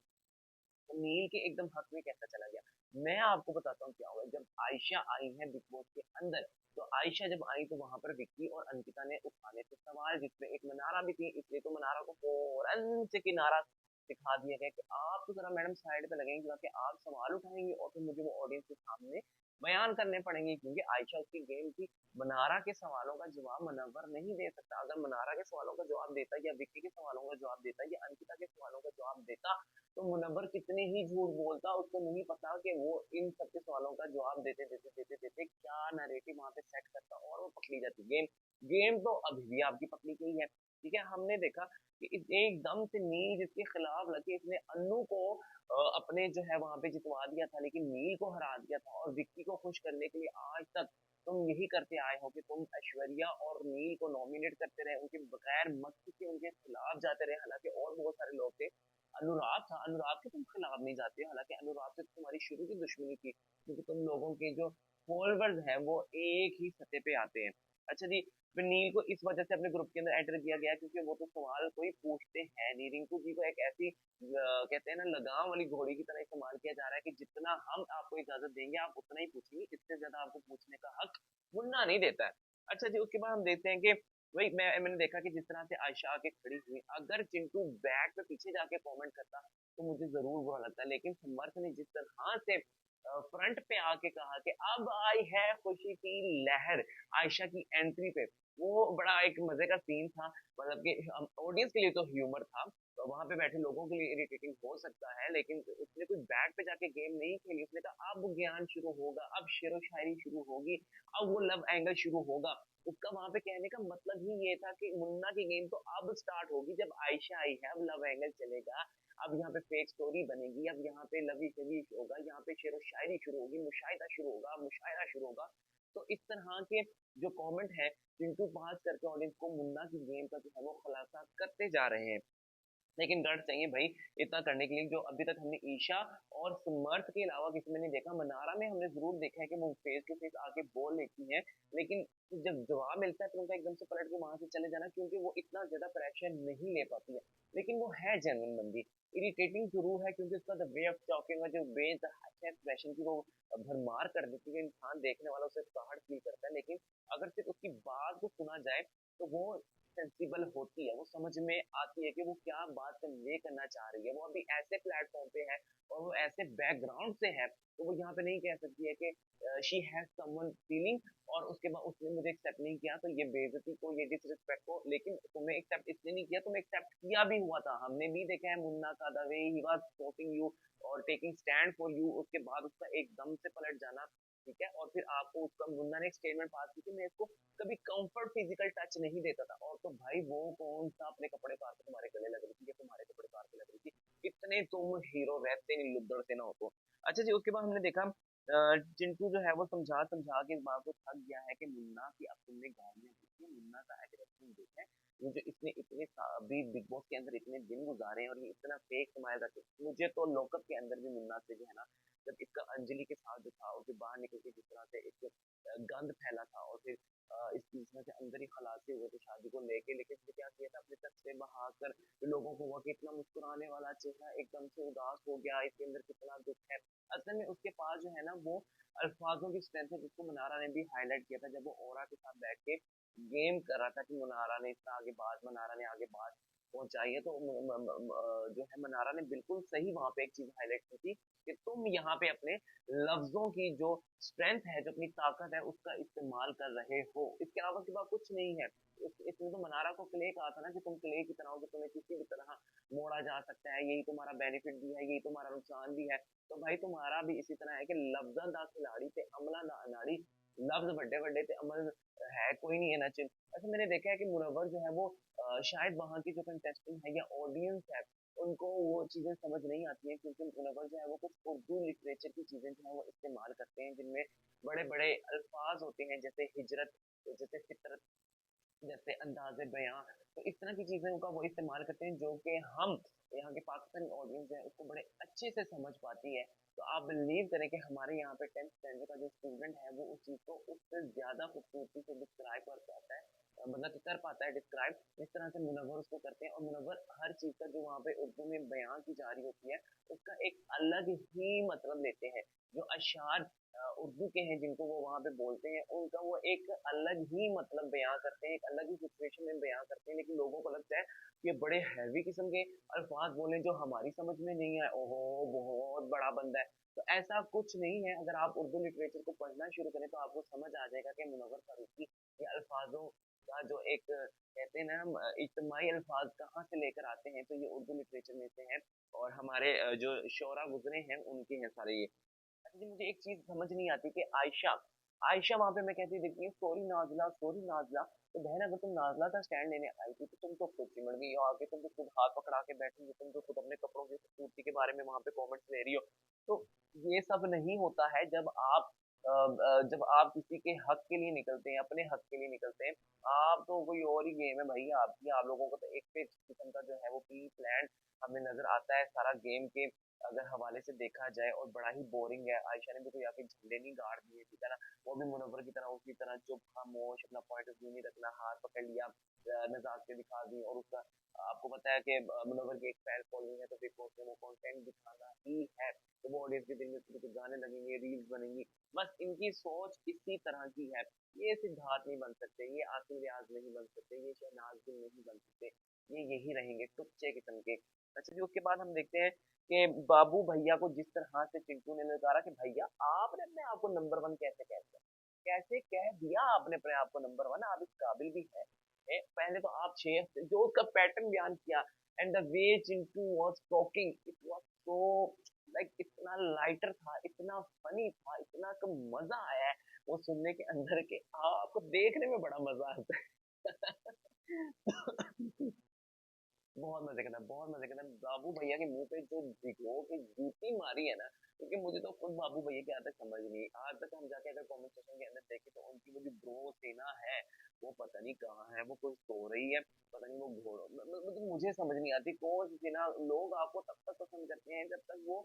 तो नील के एकदम हक में कैसा चला गया। मैं आपको बताता हूँ क्या हुआ जब आयशा आई है बिग बॉस के अंदर। तो आयशा जब आई तो वहां पर विक्की और अंकिता ने उठाने थे सवाल, जिसमें एक मनारा भी थी, इसलिए तो मनारा को फौरन से किनारा दिखा दिया गया कि आप तो जरा मैडम साइड पे लगेंगे, ताकि आप सवाल उठाएंगे और फिर मुझे वो ऑडियंस के सामने बयान करने पड़ेंगे, क्योंकि आयशा उसकी गेम की मनारा के सवालों का जवाब मनव्वर नहीं दे सकता। अगर मनारा के सवालों का जवाब देता, या विक्की के सवालों का जवाब देता, या अंकिता के सवालों का जवाब देता, तो मुनव्वर कितने ही झूठ बोलता, उसको नहीं पता कि वो इन सबके सवालों का जवाब देते देते देते देते क्या नैरेटिव वहां पे सेट करता, और वो पकड़ी जाती गेम। गेम तो अभी भी आपकी पकड़ी गई है। ठीक है, हमने देखा कि एकदम से नील जिसके खिलाफ लगे, इसने अन्नू को अपने जो है वहां पे जितवा दिया था, लेकिन नील को हरा दिया था, और विक्की को खुश करने के लिए आज तक तुम यही करते आए हो कि तुम ऐश्वर्या और नील को नॉमिनेट करते रहे, उनके बगैर मत के उनके खिलाफ जाते रहे, हालांकि और बहुत सारे लोग थे। अनुराग था, अनुराग के तुम खिलाफ नहीं जाते, हालांकि अनुराग से तुम्हारी शुरू की दुश्मनी थी, क्योंकि तुम लोगों के जो फॉलोअर्स हैं वो एक ही सतह पे आते हैं। अच्छा जी, फिर नील को इस वजह से अपने ग्रुप के अंदर एंटर किया गया क्योंकि वो तो सवाल कोई पूछते हैं नहीं, रिंकू जी को एक ऐसी कहते हैं ना लगाम वाली घोड़ी की तरह इस्तेमाल किया जा रहा है कि जितना हम आपको इजाजत देंगे आप उतना ही पूछेंगे, इससे ज्यादा आपको पूछने का हक मुन्ना नहीं देता है। अच्छा जी, उसके बाद हम देखते हैं कि वही मैंने देखा कि जिस तरह से आयशा आके खड़ी हुई, अगर चिंटू बैक पे पीछे जाके कमेंट करता तो मुझे जरूर बुरा लगता, लेकिन समर्थ ने जिस तरह से फ्रंट पे आके कहा कि अब आई है खुशी की लहर आयशा की एंट्री पे, वो बड़ा एक मजे का सीन था। मतलब कि ऑडियंस के लिए तो ह्यूमर था, तो वहां पे बैठे लोगों के लिए इरिटेटिंग हो सकता है, लेकिन उसने कोई बैक पे जाके गेम नहीं खेली, उसने कहा अब ज्ञान शुरू होगा, अब शेरो शायरी शुरू होगी, अब वो लव एंगल शुरू होगा। उसका वहां पे कहने का मतलब ही ये था कि मुन्ना की गेम तो अब स्टार्ट होगी जब आयशा आई है, अब लव एंगल चलेगा, अब यहाँ पे फेक स्टोरी बनेगी, अब यहाँ पे लवी शवी होगा, यहाँ पे शेरो शायरी शुरू होगी, मुशाहिदा शुरू होगा, मुशायरा शुरू होगा। तो इस तरह के जो कमेंट है जिनको पास करके ऑडियंस को मुन्ना की गेम का जो है वो खुलासा करते जा रहे हैं। लेकिन गट्स चाहिए भाई इतना करने के लिए, जो अभी तक हमने ईशा और समर्थ के अलावा किसी में नहीं देखा। मनारा में हमने जरूर देखा है कि वो फेस टू फेस आके बोल लेती है, लेकिन जब जवाब मिलता है तो उनका एकदम से पलट के वहां से चले जाना, क्योंकि वो इतना ज्यादा प्रेशर नहीं ले पाती है। लेकिन वो है जेन्युइन बंदी। इरिटेटिंग जरूर है क्योंकि उसका द वे ऑफ टॉकिंग और जो वे द एक्सप्रेशन की वो भरमार कर देती है, इंसान देखने वाला उसे आहट फील करता है। लेकिन अगर सिर्फ उसकी बात को सुना जाए तो वो सेंसिबल होती है, वो समझ में आती है कि वो क्या बात कन्वे करना चाह रही है। वो अभी ऐसे प्लेटफॉर्म पे है और वो ऐसे बैकग्राउंड से है, तो वो यहाँ पे नहीं कह सकती है कि शी हैज समवन फीलिंग और उसके बाद उसने मुझे एक्सेप्ट नहीं किया तो ये बेइज्जती को, ये डिसरिस्पेक्ट को। लेकिन तुम्हें एक्सेप्ट इसने नहीं किया, तुम्हें एक्सेप्ट किया भी हुआ था। हमने भी देखा है मुन्ना का the way he was supporting you और टेकिंग स्टैंड फॉर यू, उसके बाद उसका एकदम से पलट जाना। ठीक है, और फिर आपको उसका मुन्ना ने एक स्टेटमेंट पास की कि मैं इसको कभी कंफर्ट फिजिकल टच नहीं देता था। और तो भाई वो कौन सा अपने कपड़े फाड़ के तुम्हारे गले लग रही थी या तुम्हारे कपड़े फाड़ के लग रही थी? इतने तुम हीरो रहते नहीं, लुद्दड़ से ना हो तो। अच्छा जी, उसके बाद हमने देखा चिंटू जो है वो समझा समझा के इस बात को थक गया है कि मुन्ना की अब तुमने गालियां दी, मुन्ना का एग्रेशन देखा है, ये जो इसने इतने अभी बिग बॉस के अंदर इतने दिन गुजारे हैं और ये इतना फेक स्माइल रखे। मुझे तो लॉकअप के अंदर भी मुन्ना से जो है ना, जब इसका अंजलि के साथ जो था उसके बाहर निकल के जिस तरह से एक गंद फैला था और फिर इस तीसरे के अंदर ही खलासे हुए थे शादी को लेके, लेकिन इसने क्या किया था अपने तक से बहाकर लोगों को हुआ कि इतना मुस्कुराने वाला चेहरा एकदम से उदास हो गया, इसके अंदर कितना दुख है। असल में उसके पास जो है ना वो अल्फाजों की स्ट्रेंथ है, जिसको मनारा ने भी हाईलाइट किया था जब वो ओरा के साथ बैठ के गेम कर रहा था कि मनारा ने इतना आगे बात, मनारा ने आगे बात पहुंचाई है। तो जो है मनारा ने बिल्कुल सही वहां पे एक चीज हाईलाइट की थी कि तुम यहाँ पे अपने लफ्जों की जो स्ट्रेंथ है, जो अपनी ताकत है, उसका इस्तेमाल कर रहे हो। इसके अलावा के बाद कुछ नहीं है। इसमें तो मनारा को क्ले कहा था ना कि तुम क्ले की तरह हो, कि तुम्हें किसी भी तरह मोड़ा जा सकता है, यही तुम्हारा बेनिफिट भी है, यही तुम्हारा नुकसान भी है। तो भाई तुम्हारा भी इसी तरह है कि लफ्जा दा खिलाड़ी ते अमला दा अनाड़ी, लफ्ज बड़े बड़े ते अमल है कोई नहीं है ना चिल। ऐसे मैंने देखा है कि मुनव्वर जो है वो शायद वहाँ की जो कंटेस्टेंट है या ऑडियंस है, उनको वो चीजें समझ नहीं आती हैं, क्योंकि मुनव्वर जो है वो कुछ उर्दू लिटरेचर की चीजें जो है वो इस्तेमाल करते हैं, जिनमें बड़े बड़े अल्फाज होते हैं, जैसे हिजरत, जैसे फितरत, जैसे अंदाज़े बयां। तो इस तरह की चीज़ों का वो इस्तेमाल करते हैं जो कि हम यहाँ के पाकिस्तानी ऑडियंस है उसको बड़े अच्छे से समझ पाती है। तो आप बिलीव करें कि हमारे यहाँ पे 10th स्टैंडर्ड का जो स्टूडेंट है वो उस चीज़ को उससे ज़्यादा खूबसूरती से डिस्क्राइब कर पाता है, मतलब कर पाता है डिस्क्राइब, जिस तरह से मुनव्वर उसको करते हैं। और मुनव्वर हर चीज़ का जो वहाँ पे उर्दू में बयान की जा रही होती है उसका एक अलग ही मतलब लेते हैं। जो अशार उर्दू के हैं जिनको वो वहाँ पे बोलते हैं, उनका वो एक अलग ही मतलब बयां करते हैं, एक अलग ही सिचुएशन में बयां करते हैं। लेकिन लोगों को लगता है कि ये बड़े हैवी किस्म के अल्फाज बोले जो हमारी समझ में नहीं आए, ओहो बहुत बड़ा बंदा है। तो ऐसा कुछ नहीं है। अगर आप उर्दू लिटरेचर को पढ़ना शुरू करें तो आपको समझ आ जाएगा कि मुनव्वर फारूकी ये अल्फाजों का जो एक कहते हैं ना इज्तिमाई अल्फाज कहाँ से लेकर आते हैं, तो ये उर्दू लिटरेचर में से हैं। और हमारे जो शोरा गुजरे हैं उनके हैं सारे ये। अच्छा जी, मुझे एक चीज समझ नहीं आती कि आयशा आयशा वहां पे मैं कहती देखती हूँ सॉरी नाजला, सॉरी नाजला। तो बहन अगर तुम नाजला का स्टैंड लेने आई थी तो तुम तो खुद चिमड़ गई हो आके, तुम तो खुद हाथ पकड़ा के बैठी हो, तुम तो खुद अपने कपड़ों की खूबसूरती के बारे में वहां पे कमेंट्स ले रही हो। तो ये सब नहीं होता है जब आप जब आप किसी के हक के लिए निकलते हैं, अपने हक के लिए निकलते हैं। आप तो कोई और ही गेम है भाई आपकी, आप लोगों को तो एक पे किस्म का जो है वो पी प्लान हमें नजर आता है सारा गेम के अगर हवाले से देखा जाए, और बड़ा ही बोरिंग है। आयशा ने भी कोई आके झंडे नहीं गाड़ दिए, ठीक है ना। वो भी मुनव्वर की तरह उसी तरह चुप खामोश अपना पॉइंट ऑफ व्यू नहीं रखना, हाथ पकड़ लिया, नजाक के दिखा दी। और उसका आपको पता है कि मुनव्वर की एक फैन फॉलोइंग है, तो बिग बॉस में वो कंटेंट दिखाना ही है। तो वो ऑडियंस के दिल में कुछ गाने लगेंगे, रील्स बनेंगी, बस इनकी सोच इसी तरह की है। ये सिद्धार्थ नहीं बन सकते, ये आसिम रियाज नहीं बन सकते, ये शहनाज गिल नहीं बन सकते, ये यही रहेंगे टुच्चे किस्म के। अच्छा जी, उसके बाद हम देखते हैं कि बाबू भैया को जिस तरह से चिंटू ने ललकारा कि भैया आपने अपने आप को नंबर वन कैसे कह दिया, कैसे कह दिया आपने अपने आप को नंबर वन, आप इस काबिल भी है। पहले तो आप छह जो उसका पैटर्न बयान किया, and the way Chintu was talking it was so like, इतना लाइटर था, इतना फनी था, इतना तो मजा आया है वो सुनने के अंदर के आपको देखने में बड़ा मजा आता है। बहुत मजे करना, बहुत मजे करना। बाबू भैया के मुंह पे जो भिगो के जूती मारी है ना, क्योंकि मुझे तो खुद बाबू भैया की आज तक समझ नहीं आज तक हम जाके अगर कमेंट सेक्शन के अंदर देखें तो उनकी वो जो ब्रो सेना है वो पता नहीं कहाँ है, वो कुछ सो रही है, पता नहीं वो घोड़ों मतलब मुझे समझ नहीं आती कौन सी सेना। लोग आपको तब तक पसंद करते हैं जब तक वो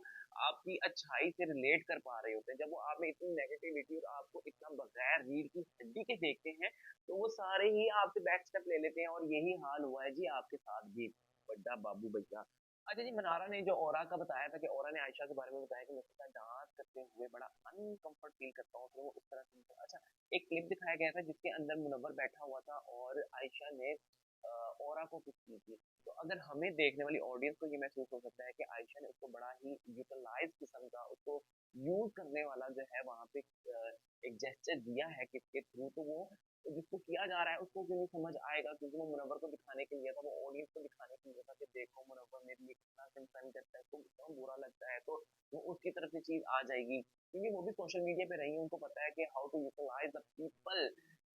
आपकी अच्छाई से रिलेट कर पा रहे होते हैं। जब वो आप में इतनी नेगेटिविटी और आपको इतना बगैर रीढ़ की हड्डी के देखते हैं तो वो सारे ही आपसे बैक स्टेप ले लेते हैं, और यही हाल हुआ है जी आपके साथ भी। बड़ा बाबू भैया। अच्छा जी, मनारा ने जो औरा का बताया था कि औरा ने आयशा के बारे में बताया कि मैं उसके साथ डांस करते हुए बड़ा अनकंफर्ट फील करता हूँ, तो वो उस तरह से अच्छा, एक क्लिप दिखाया गया था जिसके अंदर मुनव्वर बैठा हुआ था और आयशा ने औरा को किस की थी। तो अगर हमें देखने वाली ऑडियंस को ये महसूस हो सकता है कि आयशा ने उसको बड़ा ही यूटिलाइज किस्म का उसको यूज करने वाला जो है वहां पे एक जेस्चर दिया है किसके थ्रू, तो वो जिसको किया जा रहा है उसको क्यों नहीं समझ आएगा, क्योंकि वो मुनव्वर को दिखाने के लिए था, वो ऑडियंस को दिखाने के लिए था कि देखो मुनव्वर मेरे लिए कितना कंसर्न करता है, उसको कितना बुरा लगता है, तो वो उसकी तरफ से चीज आ जाएगी, क्योंकि वो भी सोशल मीडिया पे रही है, उनको पता है कि how to utilize the people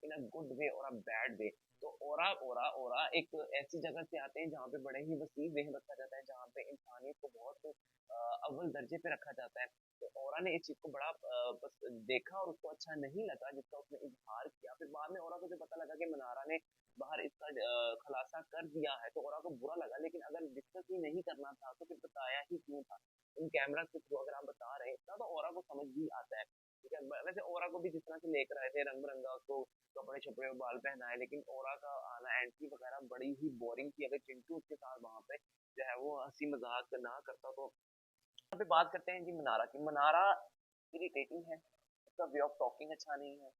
in a good way और अ बैड वे। तो ओरा ओरा ओरा एक ऐसी जगह से आते हैं जहाँ पे बड़े ही वसी जहन रखा जाता है, जहाँ पे इंसानियत को बहुत अव्वल दर्जे पे रखा जाता है। तो ओरा ने इस चीज को बड़ा बस देखा और उसको अच्छा नहीं लगा जिसका उसने इजहार किया। फिर बाद में ओरा को जब पता लगा कि मनारा ने बाहर इसका खुलासा कर दिया है तो ओरा को बुरा लगा, लेकिन अगर डिस्कस ही नहीं करना था तो फिर बताया ही क्यों था। इन कैमरा के थ्रू अगर आप बता रहे हैं इतना तो ओरा को समझ भी आता है। ठीक है, वैसे ओरा को भी जिस तरह से लेकर आए थे रंग बिरंगा, उसको कपड़े शपड़े और बाल पहनाए, लेकिन ओरा का आना एंट्री वगैरह बड़ी ही बोरिंग थी। अगर चिंटू उसके साथ वहां पे जो है वो हंसी मजाक ना करता तो। यहाँ पे बात करते हैं जी मनारा की। मनारा इरिटेटिंग है, उसका वे ऑफ टॉकिंग अच्छा नहीं है,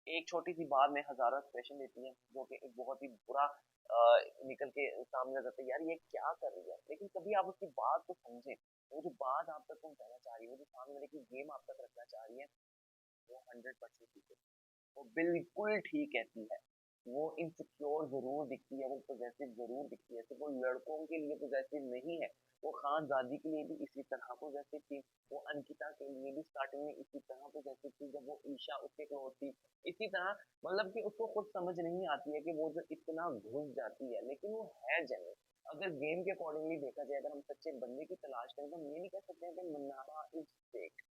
एक छोटी सी बात में हजारों एक्सप्रेशन देती है जो कि एक बहुत ही बुरा निकल के सामने आ जाता है, यार ये क्या कर रही है, लेकिन कभी आप उसकी बात को समझें, वो जो बात आप तक पहुंचाना चाह रही है, वो जो सामने वाले की गेम आप तक रखना चाह रही है, वो 100% ठीक है, वो बिल्कुल ठीक कहती है। वो इनसिक्योर जरूर दिखती है, वो पॉजेसिव जरूर दिखती है, सिर्फ वो लड़कों के लिए पॉजेसिव नहीं है, वो खानजादी के लिए भी इसी तरह पॉजेसिव थी। वो अंकिता के लिए भी स्टार्टिंग में इसी तरह पॉजेसिव थी जब वो ईशा उसके क्लोज थी। इसी तरह मतलब कि उसको खुद समझ नहीं आती है कि वो जो इतना घुस जाती है, लेकिन वो है जेन्युइन। अगर गेम के अकॉर्डिंगली देखा जाए, अगर हम सच्चे बंदे की तलाश करें तो हम ये नहीं कह सकते हैं कि Mannara is fake.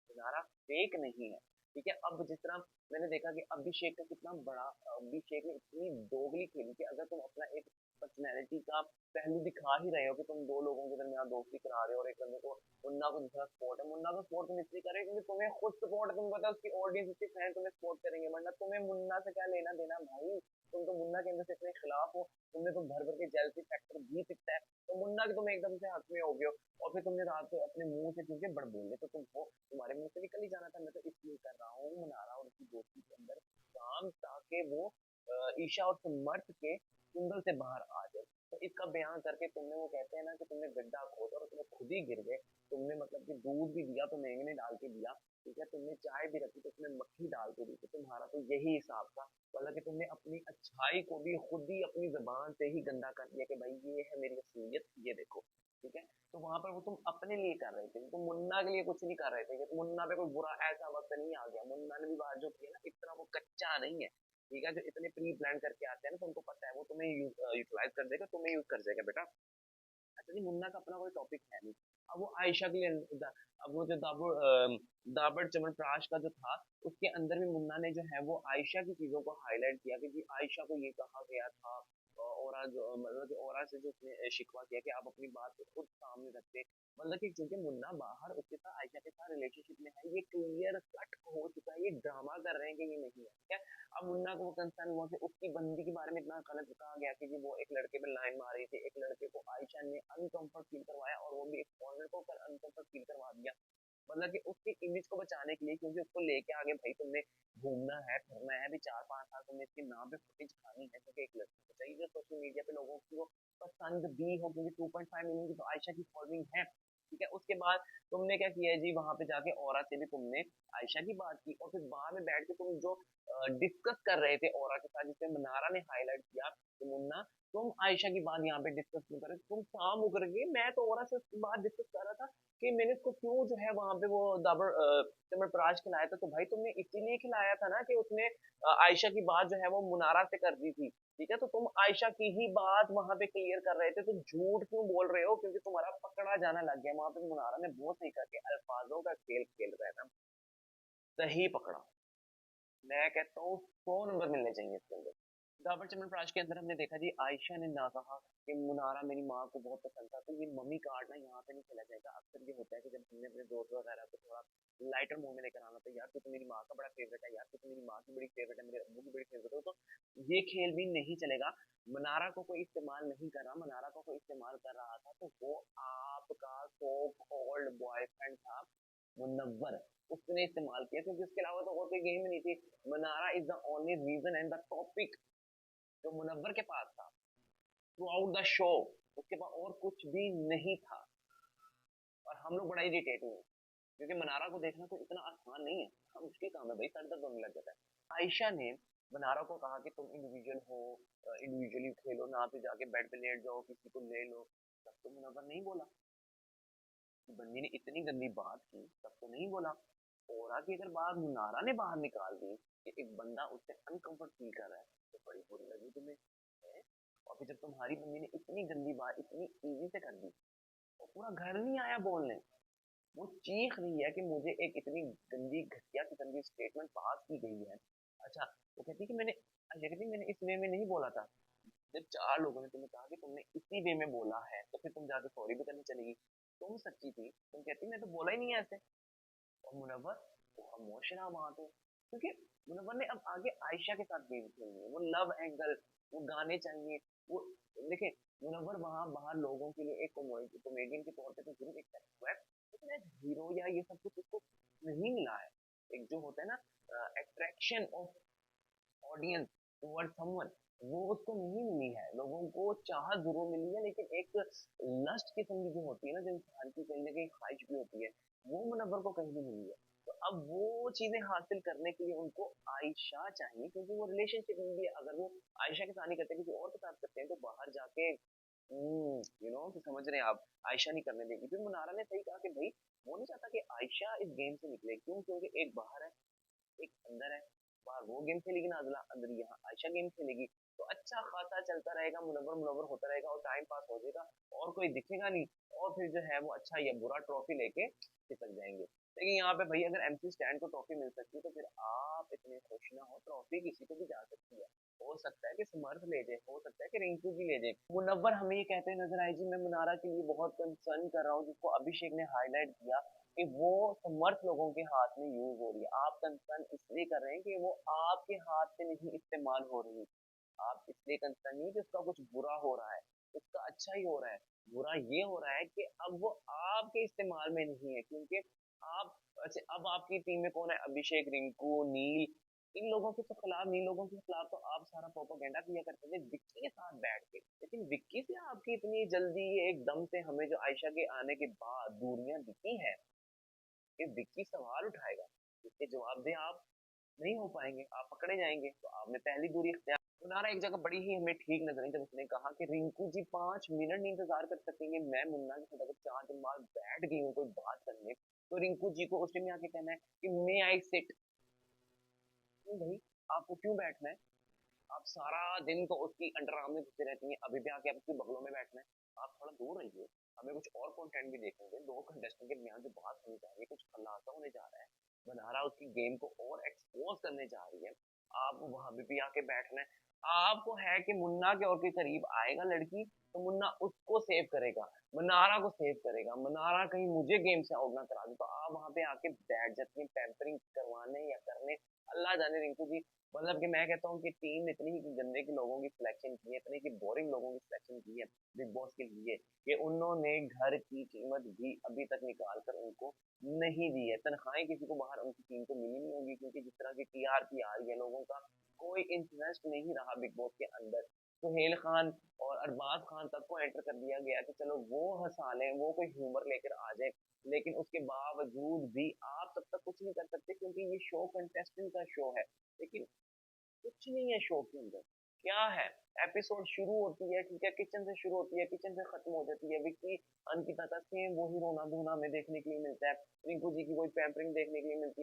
Mannara fake नहीं है। ठीक है, अब जिस तरह मैंने देखा कि अभिषेक का कितना बड़ा, अभिषेक ने इतनी दोगली खेली कि अगर तुम अपना एक पर्सनैलिटी का पहलू दिखा ही रहे हो कि तुम दो लोगों के दरमियान दोस्ती करा रहे हो और एक बंदे को मुन्ना को दूसरा सपोर्ट है, मुन्ना को सपोर्ट तुम इसलिए कर रहे हो क्योंकि तुम्हें खुद सपोर्ट है, तुम्हें पता है उसकी ऑडियंस उसके फैन तुम्हें सपोर्ट करेंगे, वरना तुम्हें मुन्ना से क्या लेना देना भाई। तुम तो मुन्ना के अंदर से इतने खिलाफ हो, तुमने तो भर भर के जेलसी फैक्टर भी दिखता है, तो मुन्ना के तुम एकदम से हक में हो गए हो। और फिर तुमने रात को अपने मुंह से क्योंकि बड़ बोले तो तुम हो, तुम्हारे मुंह से निकल ही जाना था, मैं तो इसलिए कर रहा हूँ मनारा और उसकी दोस्ती के अंदर काम, ताकि वो ईशा और समर्थ के कुंडल से बाहर आ जाए। तो इसका बयान करके तुमने, वो कहते हैं ना कि तुमने गड्ढा खोदा और उसमें खुद ही गिर गए। तुमने मतलब कि दूध भी दिया तो महंगे ने डाल के दिया, ठीक है, तुमने चाय भी रखी तो उसमें मक्खी डाल के दी, तो तुम्हारा तो यही हिसाब था। मतलब कि तुमने अपनी अच्छाई को भी खुद ही अपनी जबान से ही गंदा कर दिया कि भाई ये है मेरी असलियत, ये देखो। ठीक है, तो वहां पर वो तुम अपने लिए कर रहे थे, तुम मुन्ना के लिए कुछ नहीं कर रहे थे कि मुन्ना पे कोई बुरा ऐसा वक्त नहीं आ गया। मुन्ना ने भी बाहर जो किया ना, इतना वो कच्चा नहीं है। ठीक है, जो इतने प्री प्लान करके आते हैं ना, तो उनको पता है वो तुम्हें यूटिलाइज कर देगा, तुम्हें यूज कर देगा बेटा। अच्छा जी, मुन्ना का अपना कोई टॉपिक है नहीं। अब वो आयशा के लिए अब वो जो दाबड़ च्यवनप्राश का जो था, उसके अंदर भी मुन्ना ने जो है वो आयशा की चीजों को हाईलाइट किया कि जी आयशा को ये कहा गया था, और जो मतलब कि औरा से जो उसने शिकवा किया कि आप अपनी बात को खुद सामने रखते। मतलब कि क्योंकि मुन्ना बाहर उसके साथ आयशा के साथ रिलेशनशिप में है, ये क्लियर कट हो चुका है, ये ड्रामा कर रहे हैं कि ये नहीं है। ठीक है, अब मुन्ना को वो कंसर्न हुआ कि उसकी बंदी के बारे में इतना गलत कहा गया कि वो एक लड़के पे लाइन मार रही थी, एक लड़के को आयशा ने अनकंफर्ट फील करवाया और वो भी एक फॉरनर को अनकंफर्ट फील करवा दिया। मतलब कि उसकी इमेज को बचाने के लिए, क्योंकि उसको लेके आगे भाई तुमने घूमना है फिरना है भी 4-5 साल, तुमने इसके नाम पे फुटेज खानी है, क्योंकि एक लड़की को चाहिए जो सोशल मीडिया पे लोगों की वो पसंद भी हो, क्योंकि 2.5 मिलियन की तो आयशा की फॉलोइंग है। ठीक है, उसके बाद तुमने क्या किया है जी, वहां पे जाके औरा से भी तुमने आयशा की बात की, और फिर बाहर में बैठ के तुम जो डिस्कस कर रहे थे औरा के साथ, जिसमें मनारा ने हाईलाइट किया कि मुन्ना तुम आयशा की बात यहाँ पे डिस्कस क्यों कर रहे, तुम काम उकर गए, मैं तो औरा से उसकी बात डिस्कस कर रहा था कि मैंने उसको क्यों जो है वहां पे वो दाबर च्यवनप्राश खिलाया था। तो भाई तुमने इसीलिए खिलाया था ना कि उसने आयशा की बात जो है वो मुनारा से कर दी थी। ठीक है, तो तुम आयशा की ही बात वहां पे क्लियर कर रहे थे, तो झूठ क्यों बोल रहे हो, क्योंकि तुम्हारा पकड़ा जाना लग गया वहां पे। मुनारा ने बहुत सही करके अल्फाजों का खेल खेल रहा है ना, सही पकड़ा। मैं कहता हूँ 100 नंबर मिलने चाहिए इसके अंदर। डाबर च्यवनप्राश के अंदर हमने देखा जी आयशा ने ना कहा कि मुनारा मेरी माँ को बहुत पसंद था, तो ये मम्मी कार्ड ना यहाँ पे नहीं खेला जाएगा। अक्सर ये होता है कि जब हमने अपने दोस्त वगैरह को थोड़ा लाइटर मूड में लेकर आना, तो यार तू तो मेरी माँ का बड़ा फेवरेट है, यार तू तो मेरी माँ की बड़ी फेवरेट है, मेरे अब्बू की बड़ी फेवरेट है, तो ये खेल भी नहीं चलेगा। मनारा को कोई इस्तेमाल नहीं कर रहा, मनारा को कोई इस्तेमाल कर रहा था तो वो आपका सो कॉल्ड बॉयफ्रेंड था मुनव्वर, उसने इस्तेमाल किया, क्योंकि उसके अलावा तो और कोई गेम नहीं थी। Mannara is the only reason and the topic जो मुनव्वर के पास था थ्रू आउट द शो, उसके पास और कुछ भी नहीं था। और हम लोग बड़ा इरिटेट हुए क्योंकि मनारा को देखना तो इतना आसान नहीं है, हम मुश्किल काम है भाई, सर दर्द होने लग जाता है। आयशा ने मनारा को कहा कि तुम इंडिविजुअल हो, इंडिविजुअली खेलो ना, तो जाके बेड पे लेट जाओ, किसी को ले लो। तब तो मुनव्वर नहीं बोला। बंदी ने इतनी गंदी बात की तब तो नहीं बोला। और आगे अगर बात मुनारा ने बाहर निकाल दी कि एक बंदा उससे अनकंफर्ट फील कर रहा है, तो बड़ी बुरी लगी तुम्हें है? और फिर जब तुम्हारी मम्मी ने इतनी गंदी बात इतनी इजी से कर दी, और पूरा घर नहीं आया बोलने, वो चीख रही है कि मुझे एक इतनी गंदी घटिया किस्म की स्टेटमेंट पास की गई है। अच्छा, वो कहती कि मैंने, अच्छा कहती मैंने इस वे में नहीं बोला था। जब चार लोगों ने तुम्हें कहा कि तुमने इसी वे में बोला है, तो फिर तुम जाके सॉरी भी करने चलेगी। तुम सच्ची थी, तुम कहती मैं तो बोला ही नहीं है ऐसे। और मुनव्वर वो खामोश रहा वहां तो, क्योंकि मुनव्वर ने अब आगे आयशा के साथ गेम खेलनी है, वो लव एंगल, वो गाने चाहिए, वो देखे। मुनव्वर वहां बाहर लोगों के लिए एक कॉमेडियन के तौर पे तो जरूर एक हुआ है, लेकिन हीरो या ये सब कुछ उसको नहीं मिला है। एक जो होता है ना attraction of audience toward someone, वो उसको नहीं मिली है। लोगों को चाहत जरूर मिली है, लेकिन एक लस्ट किस्म की जो होती है ना, जो इंसान की कहीं ना कहीं ख्वाहिश भी होती है, वो मुनव्वर को कहीं नहीं मिली है। तो अब वो चीजें हासिल करने के लिए उनको आयशा चाहिए, क्योंकि वो रिलेशनशिप में भी अगर वो आयशा के साथ नहीं करते किसी और के साथ करते हैं, तो बाहर जाके कि समझ रहे हैं आप, आयशा नहीं करने देगी। फिर मुनारा ने सही कहा कि भाई वो नहीं चाहता कि आयशा इस गेम से निकले, क्यों? क्योंकि एक बाहर है एक अंदर है। बाहर वो गेम खेलेगी नाज़िला, अंदर यहाँ आयशा गेम खेलेगी, तो अच्छा खासा चलता रहेगा, मुनव्वर मुनव्वर होता रहेगा और टाइम पास हो जाएगा, और कोई दिखेगा नहीं। और फिर जो है वो अच्छा या बुरा ट्रॉफी लेके चिपक जाएंगे। लेकिन यहाँ पे भाई अगर एमसी स्टैंड को ट्रॉफी मिल सकती है, तो फिर आप इतने खुश ना हो, ट्रॉफी किसी को भी जा सकती है। हो सकता है कि समर्थ ले जाए, हो सकता है कि रिंकू जी ले जाए। मुनव्वर हमें ये कहते हुए नजर आए जी, मैं मुनारा के लिए बहुत कंसर्न कर रहा हूँ, जिसको अभिषेक ने हाईलाइट किया कि वो समर्थ लोगों के हाथ में यूज हो रही है। आप कंसर्न इसलिए कर रहे हैं कि वो आपके हाथ से नहीं इस्तेमाल हो रही। आप इसलिए कंसर्न नहीं कि उसका कुछ बुरा हो रहा है, उसका अच्छा ही हो रहा है। बुरा ये हो रहा है कि अब वो आपके इस्तेमाल में नहीं है, क्योंकि आप, अच्छा अब आपकी टीम में कौन है? अभिषेक, रिंकू, नील, इन लोगों के तो खिलाफ, इन लोगों के खिलाफ तो आप सारा प्रोपोगेंडा किया करते थे विक्की के साथ बैठ के। लेकिन विक्की से आपकी इतनी जल्दी एकदम से हमें जो आयशा के आने के बाद दूरियां दिखी है, कि विक्की सवाल उठाएगा, इसके जवाब दे आप, नहीं हो पाएंगे, आप पकड़े जाएंगे। तो आपने पहली दूरी इख्तियार। मुनारा एक जगह बड़ी ही हमें ठीक नजर आई जब उसने कहा कि रिंकू जी 5 मिनट नहीं इंतजार कर सकेंगे, मैं मुन्ना के साथ अगर 4 दिन बाद बैठ गई हूँ कोई बात करने, तो रिंकू जी को उस टाइम आके कहना है कि मे आई सिट। क्यों भाई, आपको क्यों बैठना है? आप सारा दिन तो उसकी अंडर आर्म में घुसे रहती हैं, अभी भी आके आप उसके बगलों में बैठना है? आप थोड़ा दूर रहिए, हमें कुछ और कंटेंट भी देखने दें। दो कंटेस्टेंट के दरमियान जो बात होनी चाहिए, कुछ खुलासा होने जा रहा है, बनारा उसकी गेम को और एक्सपोज करने जा रही है, आप वहां भी आके बैठना है? आपको है कि मुन्ना के और के करीब आएगा लड़की, तो मुन्ना उसको सेव करेगा, मनारा को सेव करेगा, मनारा कहीं मुझे गेम से आउट ना करा दे, तो आप वहां पे आके बैठ जाती हैं पैम्परिंग करवाने या करने। अल्लाह जाने रिंकू जी, मतलब कि मैं कहता हूँ कि टीम ने इतनी ही गंदे के लोगों की सिलेक्शन की है, इतनी की बोरिंग लोगों की सिलेक्शन की है बिग बॉस के लिए, कि उन्होंने घर की कीमत भी अभी तक निकाल कर उनको नहीं दी है। तनख्वाहें किसी को बाहर उनकी टीम को मिली नहीं होगी, क्योंकि जिस तरह की टीआरपी आ रही है, लोगों का कोई इंटरेस्ट नहीं रहा बिग बॉस के अंदर। सुहेल खान और अरबाज खान तक को एंटर कर दिया गया कि चलो वो हंसा लें, वो कोई ह्यूमर लेकर आ जाए, लेकिन उसके बावजूद भी आप तब तक कुछ नहीं कर सकते, क्योंकि ये शो कंटेस्टेंट का शो है। लेकिन कुछ नहीं है शो के अंदर। क्या है? एपिसोड शुरू होती है, ठीक है, किचन से शुरू होती है, किचन से खत्म हो जाती है। विक्की अंकिता का सेम वही रोना धोना हमें देखने के लिए मिलता है, रिंकू जी की कोई पैम्परिंग देखने के लिए मिलती है।